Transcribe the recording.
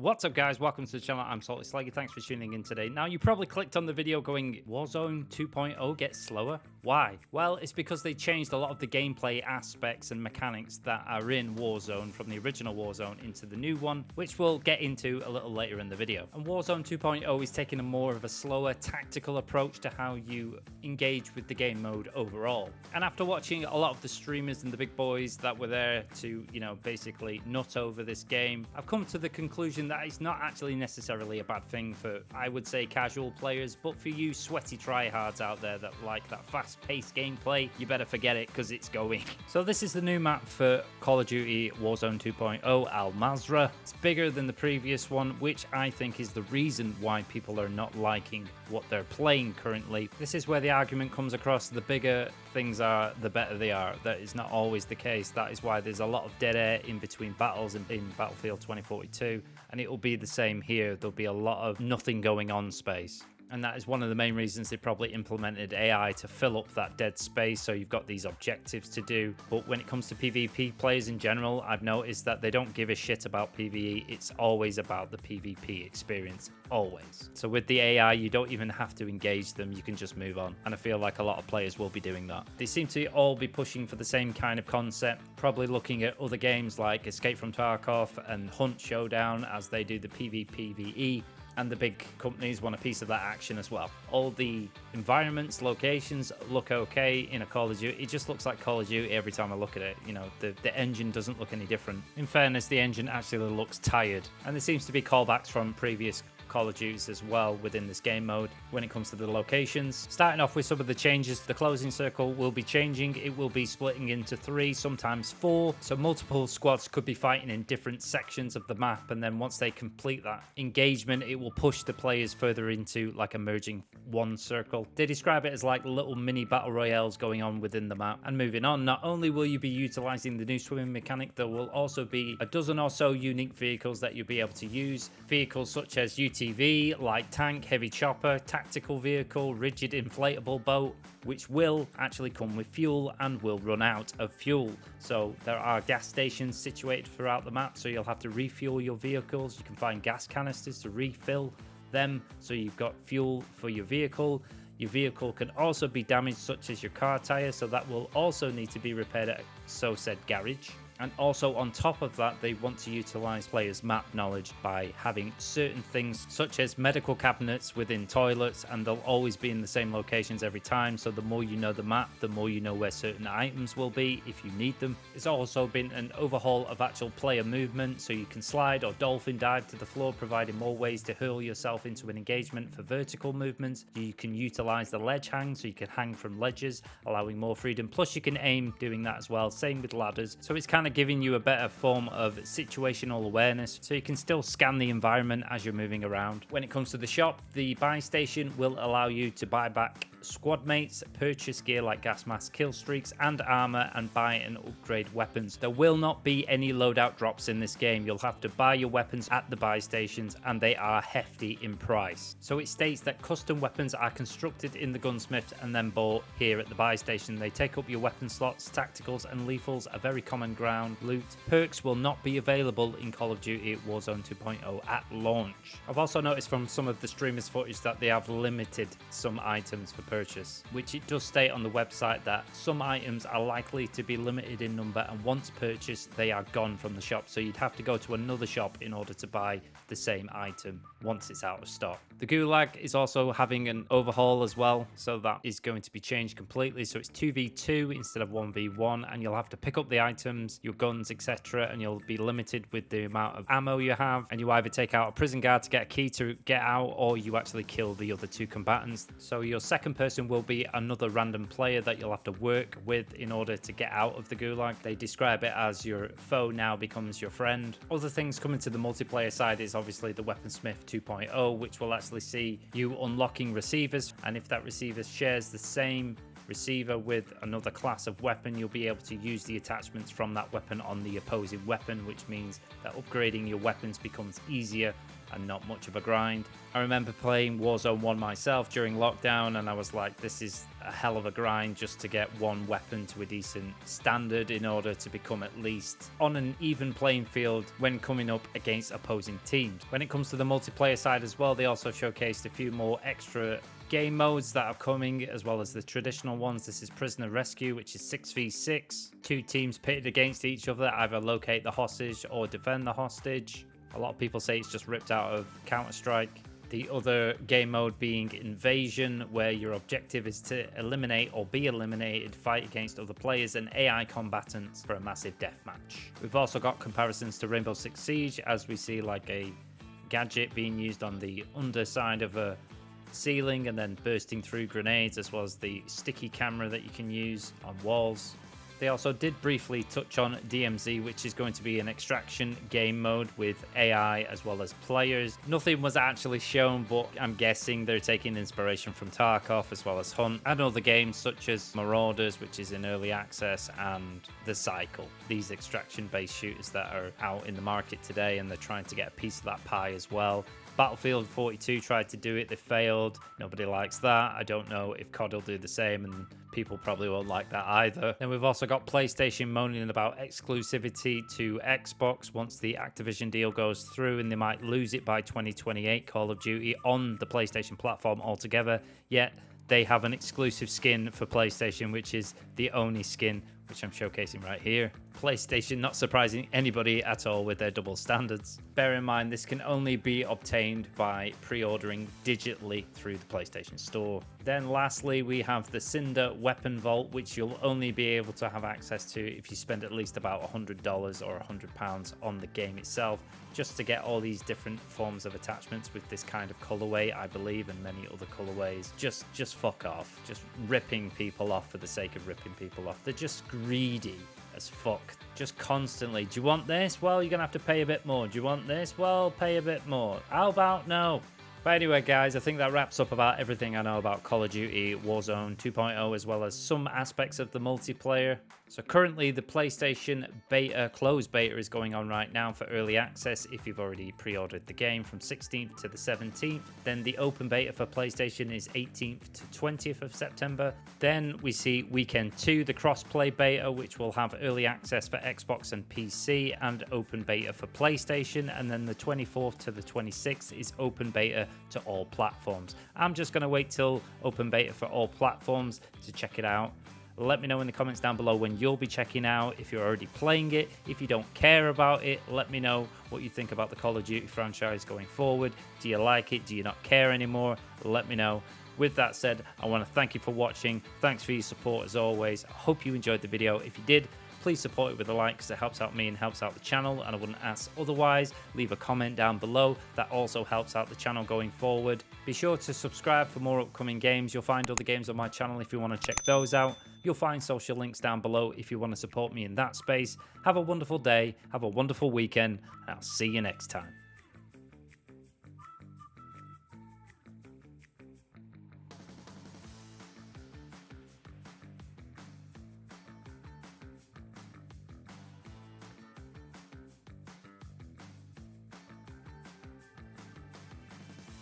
What's up, guys? Welcome to the channel. I'm Salty Slaggy. Thanks for tuning in today. Now, you probably clicked on the video going, Warzone 2.0 gets slower. Why? Well, it's because they changed a lot of the gameplay aspects and mechanics that are in Warzone from the original Warzone into the new one, which we'll get into a little later in the video. And Warzone 2.0 is taking a more of a slower tactical approach to how you engage with the game mode overall. And after watching a lot of the streamers and the big boys that were there to, basically nut over this game, I've come to the conclusion that it's not actually necessarily a bad thing for, I would say, casual players, but for you sweaty tryhards out there that like that fast-paced gameplay, you better forget it because it's going. So this is the new map for Call of Duty Warzone 2.0 Al Mazrah. It's bigger than the previous one, which I think is the reason why people are not liking what they're playing currently. This is where the argument comes across: the bigger things are, the better they are. That is not always the case. That is why there's a lot of dead air in between battles in Battlefield 2042, and it will be the same here. There'll be a lot of nothing going on space. And that is one of the main reasons they probably implemented AI to fill up that dead space, so you've got these objectives to do. But when it comes to PvP players in general, I've noticed that they don't give a shit about PvE. It's always about the PvP experience, always. So with the AI, you don't even have to engage them, you can just move on. And I feel like a lot of players will be doing that. They seem to all be pushing for the same kind of concept, probably looking at other games like Escape from Tarkov and Hunt Showdown as they do the PvPvE. And the big companies want a piece of that action as well. All the environments, locations look okay in a Call of Duty. It just looks like Call of Duty every time I look at it. The engine doesn't look any different. In fairness, the engine actually looks tired. And there seems to be callbacks from previous Call of Duties as well within this game mode when it comes to the locations. Starting off with some of the changes, the closing circle will be changing. It will be splitting into 3, sometimes 4, so multiple squads could be fighting in different sections of the map, and then once they complete that engagement, it will push the players further into like a merging one circle. They describe it as like little mini battle royales going on within the map. And moving on, not only will you be utilizing the new swimming mechanic, there will also be a dozen or so unique vehicles that you'll be able to use. Vehicles such as UTV, light tank, heavy chopper, tactical vehicle, rigid inflatable boat, which will actually come with fuel and will run out of fuel. So there are gas stations situated throughout the map, so you'll have to refuel your vehicles. You can find gas canisters to refill them, so you've got fuel for your vehicle. Your vehicle can also be damaged, such as your car tire, so that will also need to be repaired at a so said garage. And also on top of that, they want to utilize players' map knowledge by having certain things such as medical cabinets within toilets, and they'll always be in the same locations every time. So the more you know the map, the more you know where certain items will be if you need them. There's also been an overhaul of actual player movement, so you can slide or dolphin dive to the floor, providing more ways to hurl yourself into an engagement for vertical movements. You can utilize the ledge hang, so you can hang from ledges, allowing more freedom. Plus you can aim doing that as well. Same with ladders. So it's kind of giving you a better form of situational awareness, so you can still scan the environment as you're moving around. When it comes to the shop, the buy station will allow you to buy back squad mates, purchase gear like gas mask, kill streaks and armor, and buy and upgrade weapons. There will not be any loadout drops in this game. You'll have to buy your weapons at the buy stations, and they are hefty in price. So it states that custom weapons are constructed in the gunsmith and then bought here at the buy station. They take up your weapon slots. Tacticals and lethals are very common ground loot. Perks will not be available in Call of Duty Warzone 2.0 at launch. I've also noticed from some of the streamers' footage that they have limited some items for purchase, which it does state on the website that some items are likely to be limited in number, and once purchased they are gone from the shop, so you'd have to go to another shop in order to buy the same item once it's out of stock. The Gulag is also having an overhaul as well, so that is going to be changed completely. So it's 2v2 instead of 1v1, and you'll have to pick up the items, your guns, etc., and you'll be limited with the amount of ammo you have, and you either take out a prison guard to get a key to get out, or you actually kill the other 2 combatants. So your second person will be another random player that you'll have to work with in order to get out of the Gulag. They describe it as your foe now becomes your friend. Other things coming to the multiplayer side is obviously the Weaponsmith 2.0, which will actually see you unlocking receivers, and if that receiver shares the same receiver with another class of weapon, you'll be able to use the attachments from that weapon on the opposing weapon, which means that upgrading your weapons becomes easier and not much of a grind. I remember playing Warzone 1 myself during lockdown, and I was like, this is a hell of a grind just to get one weapon to a decent standard in order to become at least on an even playing field when coming up against opposing teams. When it comes to the multiplayer side as well, they also showcased a few more extra game modes that are coming, as well as the traditional ones. This is Prisoner Rescue, which is 6v6, 2 teams pitted against each other, either locate the hostage or defend the hostage. A lot of people say it's just ripped out of Counter-Strike. The other game mode being Invasion, where your objective is to eliminate or be eliminated, fight against other players and AI combatants for a massive deathmatch. We've also got comparisons to Rainbow Six Siege, as we see like a gadget being used on the underside of a ceiling and then bursting through grenades, as well as the sticky camera that you can use on walls. They also did briefly touch on DMZ, which is going to be an extraction game mode with AI as well as players. Nothing was actually shown, but I'm guessing they're taking inspiration from Tarkov as well as Hunt and other games such as Marauders, which is in early access, and The Cycle. These extraction-based shooters that are out in the market today, and they're trying to get a piece of that pie as well. Battlefield 42 tried to do it, they failed. Nobody likes that. I don't know if COD will do the same, and people probably won't like that either. Then we've also got PlayStation moaning about exclusivity to Xbox once the Activision deal goes through, and they might lose it by 2028, Call of Duty on the PlayStation platform altogether. Yet they have an exclusive skin for PlayStation, which is the only skin which I'm showcasing right here. PlayStation not surprising anybody at all with their double standards. Bear in mind, this can only be obtained by pre-ordering digitally through the PlayStation Store. Then lastly, we have the Cinder Weapon Vault, which you'll only be able to have access to if you spend at least about $100 or £100 on the game itself, just to get all these different forms of attachments with this kind of colorway, I believe, and many other colorways. Just fuck off. Just ripping people off for the sake of ripping people off. They're just greedy as fuck. Just constantly, do you want this? Well, you're gonna have to pay a bit more. Do you want this? Well, pay a bit more. How about no? But anyway, guys, I think that wraps up about everything I know about Call of Duty Warzone 2.0, as well as some aspects of the multiplayer. So currently the PlayStation beta, closed beta, is going on right now for early access if you've already pre-ordered the game from 16th to the 17th. Then the open beta for PlayStation is 18th to 20th of September. Then we see Weekend 2, the crossplay beta, which will have early access for Xbox and PC, and open beta for PlayStation. And then the 24th to the 26th is open beta to all platforms. I'm just going to wait till open beta for all platforms to check it out. Let me know in the comments down below when you'll be checking out, if you're already playing it. If you don't care about it, let me know what you think about the Call of Duty franchise going forward. Do you like it? Do you not care anymore? Let me know. With that said, I want to thank you for watching. Thanks for your support as always. I hope you enjoyed the video. If you did, please support it with a like, because it helps out me and helps out the channel, and I wouldn't ask otherwise. Leave a comment down below. That also helps out the channel going forward. Be sure to subscribe for more upcoming games. You'll find other games on my channel if you want to check those out. You'll find social links down below if you want to support me in that space. Have a wonderful day, have a wonderful weekend, and I'll see you next time.